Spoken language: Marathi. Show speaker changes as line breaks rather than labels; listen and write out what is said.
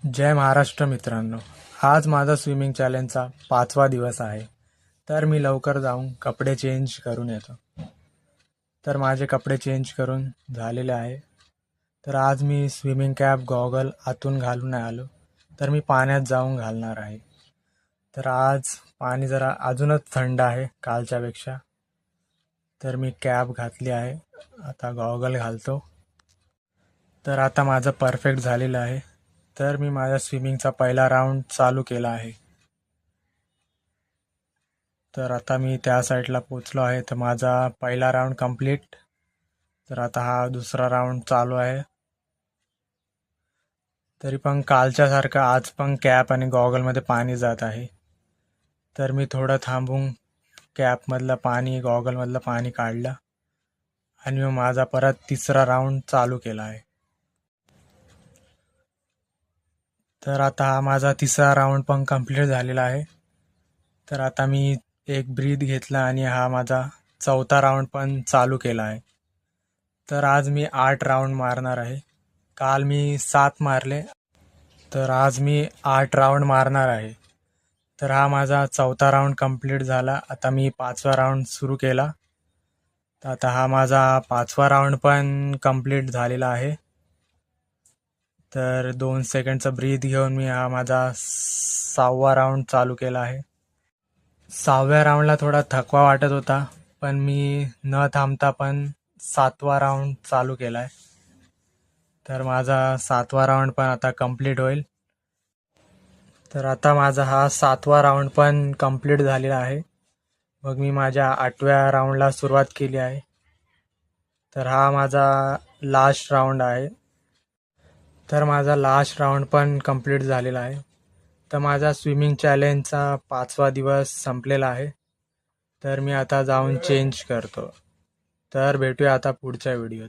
जय महाराष्ट्र मित्रांनो. आज माझा स्विमिंग चॅलेंजचा 5वा दिवस आहे. तर मी लवकर जाऊन कपडे चेंज करून येतो. तर माझे कपडे चेंज करून झालेले आहे. तर आज मी स्विमिंग कॅप गॉगल आतून घालून नाही आलो, तर मी पाण्यात जाऊन घालणार आहे. तर आज पाणी जरा अजूनच थंड आहे कालच्यापेक्षा. तर मी कॅप घातली आहे, आता गॉगल घालतो. तर आता माझं परफेक्ट झालेलं आहे. तर मी माझ्या स्विमिंगचा पहिला राऊंड चालू केला आहे. तर आता मी त्या साईडला पोचलो आहे. तर माझा पहिला राऊंड कंप्लीट. तर आता हा दुसरा राऊंड चालू आहे. तरी पण कालच्यासारखं आज पण कॅप आणि गॉगलमध्ये पाणी जात आहे. तर मी थोडं थांबून कॅपमधलं पाणी गॉगलमधलं पाणी काढलं आणि मग माझा परत तिसरा राऊंड चालू केला आहे. तर आता हा माझा तिसरा राऊंड पण कंप्लीट झालेला आहे. तर आता मी एक ब्रीथ घेतला आणि हा माझा चौथा राऊंड पण चालू केला आहे. तर आज मी 8 राऊंड मारणार आहे. काल मी 7 मारले, तर आज मी 8 राऊंड मारणार आहे. तर हा माझा चौथा राऊंड कंप्लीट झाला. आता मी 5वा राऊंड सुरू केला. तर आता हा माझा 5वा राऊंड पण कंप्लीट झालेला आहे. तर 2 सेकंडचा ब्रीथ घेऊन मी हा माझा 6वा राऊंड चालू केला आहे. 6व्या राऊंडला थोडा थकवा वाटत होता, पण मी न थांबता पण 7वा राऊंड चालू केला आहे. तर माझा 7वा राऊंड पण आता कंप्लीट होईल. तर आता माझा हा 7वा राऊंड पण कंप्लीट झालेला आहे. मग मी माझ्या 8व्या राऊंडला सुरुवात केली आहे. तर हा माझा लास्ट राऊंड आहे. तर माझा लास्ट राऊंड पण कंप्लीट झालेला आहे. तर माझा स्विमिंग चॅलेंजचा 5वा दिवस संपलेला आहे. तर मी आता जाऊन चेंज करतो. तर भेटूया आता पुढच्या व्हिडिओत.